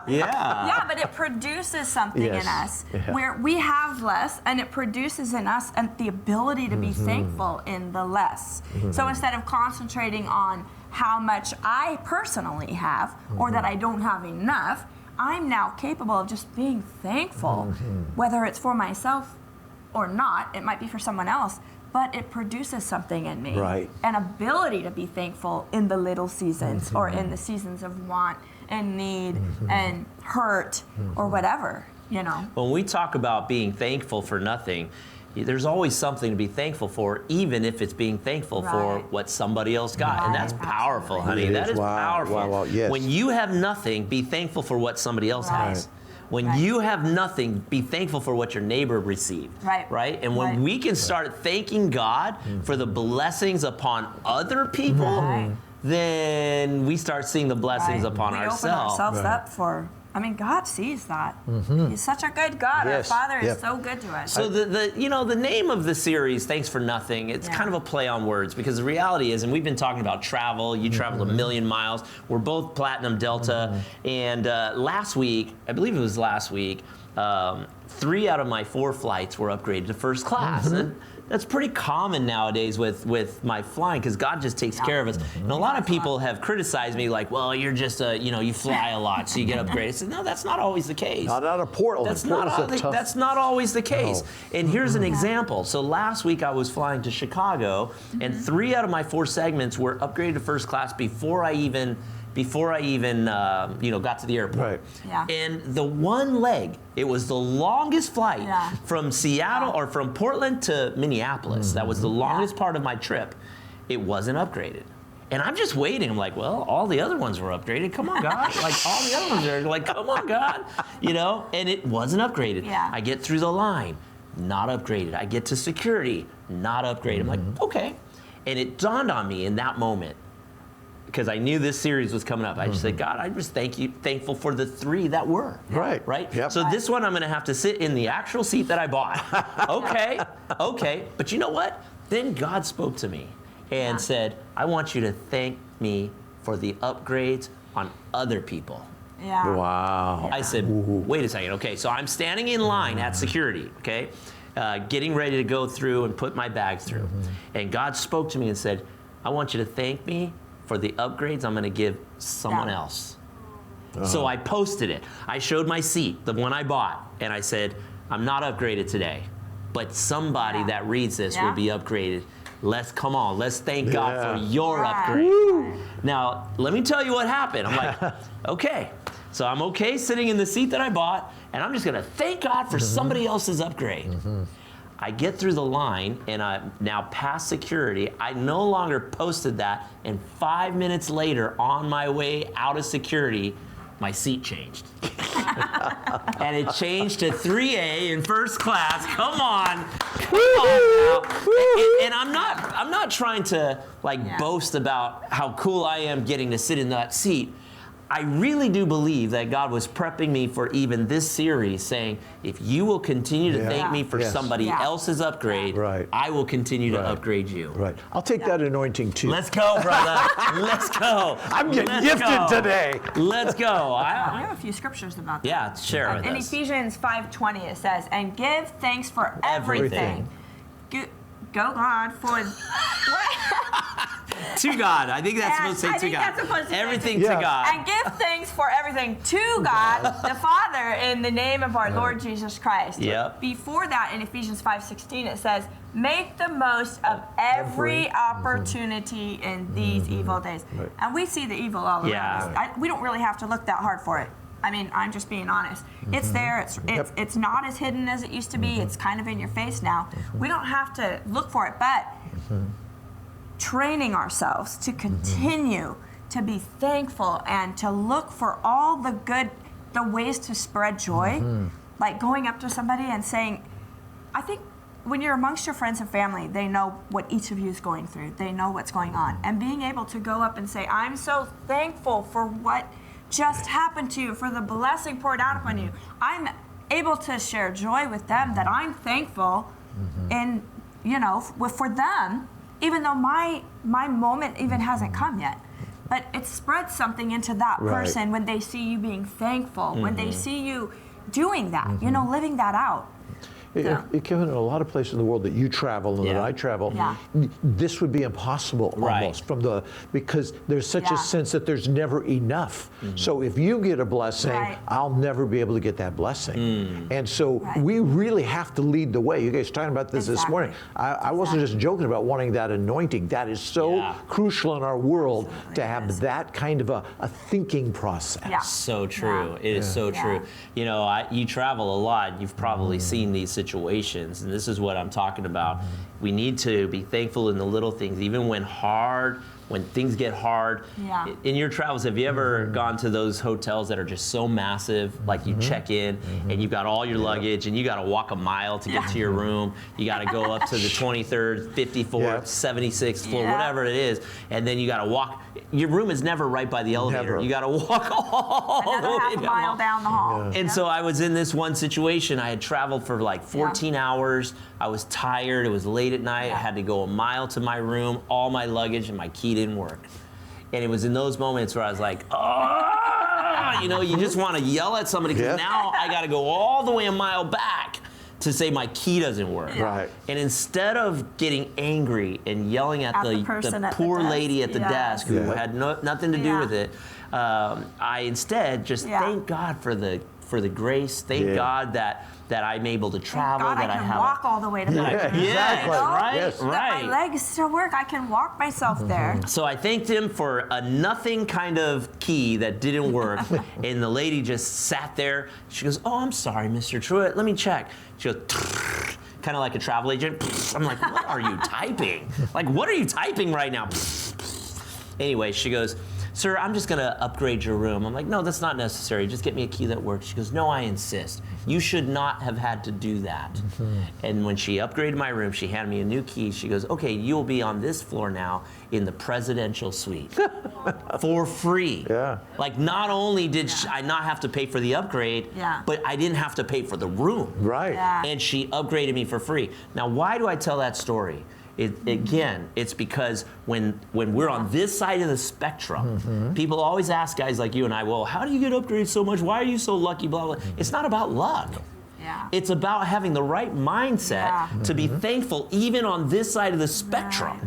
Yeah, but it produces something in us where we have less, and it produces in us and the ability to be thankful in the less. So instead of concentrating on how much I personally have or that I don't have enough, I'm now capable of just being thankful, whether it's for myself or not. It might be for someone else, but it produces something in me. Right. An ability to be thankful in the little seasons or in the seasons of want and need and hurt or whatever, you know. When we talk about being thankful for nothing, there's always something to be thankful for, even if it's being thankful for what somebody else got. And that's powerful, honey. That is powerful. Wow, yes. When you have nothing, be thankful for what somebody else has. When you have nothing, be thankful for what your neighbor received. Right? And when we can start thanking God for the blessings upon other people, then we start seeing the blessings upon ourselves. We open ourselves up for, I mean, God sees that. He's such a good God. Yes. Our Father is so good to us. So the name of the series, Thanks for Nothing, it's kind of a play on words, because the reality is, and we've been talking about travel, you traveled 1 million miles, we're both Platinum Delta, and last week, I believe it was last week, 3 out of my 4 flights were upgraded to first class. And that's pretty common nowadays with my flying, because God just takes care of us. And a lot of people have criticized me, like, well, you're just you fly a lot, so you get upgraded. I said, no, that's not always the case. Not out of Portland. That's not always the case. And here's an example. So last week I was flying to Chicago, and 3 out of my 4 segments were upgraded to first class before I even got to the airport. And the one leg, it was the longest flight from Seattle or from Portland to Minneapolis. That was the longest part of my trip. It wasn't upgraded. And I'm just waiting. I'm like, well, all the other ones were upgraded. Come on, God. Like, all the other ones are like, come on, God. And it wasn't upgraded. I get through the line, not upgraded. I get to security, not upgraded. I'm like, okay. And it dawned on me in that moment, because I knew this series was coming up. I just said, God, I'm just thankful for the 3 that were. Right? Yep. So this one I'm going to have to sit in the actual seat that I bought. Okay. But you know what? Then God spoke to me and said, I want you to thank me for the upgrades on other people. Wow. I said, wait a second. Okay, so I'm standing in line at security, okay, getting ready to go through and put my bags through. And God spoke to me and said, I want you to thank me for the upgrades I'm going to give someone else. So I posted it. I showed my seat, the one I bought, and I said, I'm not upgraded today, but somebody that reads this will be upgraded. Let's thank God for your upgrade. Now, let me tell you what happened. I'm like, okay. So I'm okay sitting in the seat that I bought, and I'm just going to thank God for somebody else's upgrade. I get through the line, and I'm now past security. I no longer posted that, and 5 minutes later, on my way out of security, my seat changed. And it changed to 3A in first class. Come on now. And I'm not trying to boast about how cool I am getting to sit in that seat. I really do believe that God was prepping me for even this series, saying, if you will continue to thank me for somebody else's upgrade, I will continue to upgrade you. I'll take that anointing too. Let's go, brother. Let's go. I'm getting gifted today. Let's go. I have a few scriptures about that. Yeah, share with us. In Ephesians 5:20, it says, and give thanks for everything. Go God for... To God. I think that's supposed to say to God. Everything to God. And give thanks for everything to God, the Father, in the name of our Lord Jesus Christ. Before that, in Ephesians 5:16, it says, make the most of every opportunity in these evil days. And we see the evil all around us. We don't really have to look that hard for it. I mean, I'm just being honest. It's there. It's not as hidden as it used to be. It's kind of in your face now. We don't have to look for it, but training ourselves to continue to be thankful and to look for all the ways to spread joy, like going up to somebody and saying, I think when you're amongst your friends and family, they know what each of you is going through. They know what's going on. And being able to go up and say, I'm so thankful for what just happened to you, for the blessing poured out upon you. I'm able to share joy with them that I'm thankful and, for them, even though my moment even hasn't come yet. But it spreads something into that person when they see you being thankful, when they see you doing that, living that out. Kevin, in a lot of places in the world that you travel and that I travel, this would be impossible almost because there's such a sense that there's never enough. So if you get a blessing, I'll never be able to get that blessing. And so we really have to lead the way. You guys talking about this this morning. I wasn't just joking about wanting that anointing. That is so crucial in our world to have that kind of a thinking process. So true. It is so true. You travel a lot. You've probably seen these situations, and this is what I'm talking about. We need to be thankful in the little things, even when things get hard. In your travels, have you ever gone to those hotels that are just so massive, like you check in and you've got all your luggage and you got to walk a mile to get to your room, you got to go up to the 23rd, 54th, 76th floor, whatever it is, and then you got to walk. Your room is never right by the elevator. You got to walk all the way half mile down the hall. And so I was in this one situation. I had traveled for like 14 hours. I was tired. It was late at night. I had to go a mile to my room. All my luggage and my key didn't work. And it was in those moments where I was like, oh, you just want to yell at somebody because now I got to go all the way a mile back to say my key doesn't work. And instead of getting angry and yelling at the poor lady at the desk who had nothing to do with it, I instead just thank God for the grace. Thank God that I'm able to travel. God, that I can have walk all the way to the exactly. That my legs still work. I can walk myself there. So I thanked him for a nothing kind of key that didn't work. And the lady just sat there. She goes, oh, I'm sorry, Mr. Truitt. Let me check. She goes, kind of like a travel agent. I'm like, what are you typing? Like, what are you typing right now? Anyway, she goes, sir, I'm just gonna upgrade your room. I'm like, no, that's not necessary. Just get me a key that works. She goes, no, I insist. You should not have had to do that. And when she upgraded my room, she handed me a new key. She goes, okay, you'll be on this floor now in the presidential suite for free. Like, not only did I not have to pay for the upgrade, but I didn't have to pay for the room. And she upgraded me for free. Now, why do I tell that story? It's because when we're on this side of the spectrum, people always ask guys like you and I, well, how do you get upgraded so much? Why are you so lucky? Blah, blah. It's not about luck. It's about having the right mindset to be thankful even on this side of the spectrum.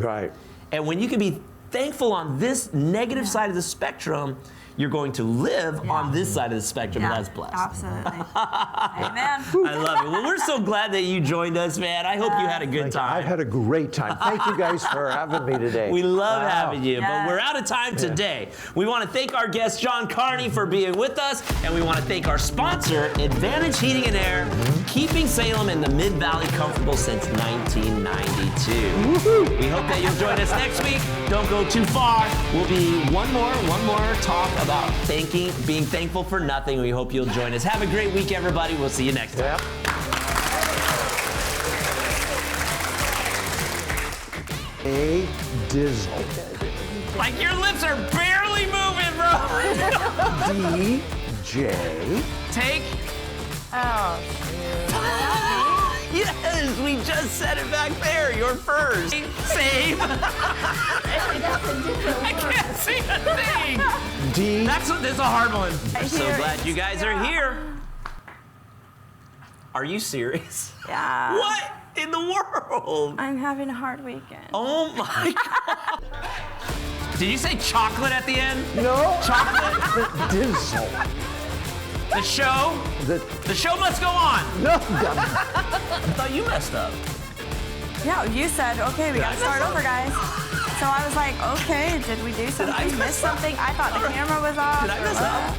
And when you can be thankful on this negative side of the spectrum, you're going to live on this side of the spectrum that's blessed. Absolutely. Amen. I love it. Well, we're so glad that you joined us, man. I hope you had a good time. I've had a great time. Thank you guys for having me today. We love having you, but we're out of time today. We want to thank our guest, John Carney, for being with us, and we want to thank our sponsor, Advantage Heating and Air, keeping Salem in the Mid-Valley comfortable since 1992. We hope that you'll join us next week. Don't go too far. We'll be one more talk about being thankful for nothing. We hope you'll join us. Have a great week, everybody. We'll see you next time. A Dizzle. Like your lips are barely moving, bro. DJ. Take. Oh, Yes, we just said it back there. You're first. Save. I can't see a thing. D. That's a hard one. I'm so glad you guys are here. Are you serious? Yeah. What in the world? I'm having a hard weekend. Oh my God. Did you say chocolate at the end? No. Chocolate? Dizzle. The show? The show must go on. No. I thought you messed up. Yeah, you said, okay, we gotta start over, guys. So I was like, okay, did we do something? Miss something? I thought the camera was off. Did I mess up?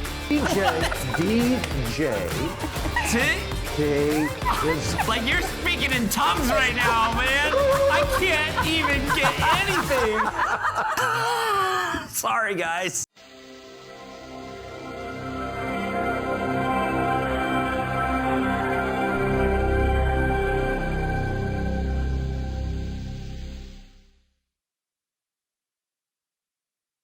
DJ. Like you're speaking in tongues right now, man. I can't even get anything. Sorry, guys.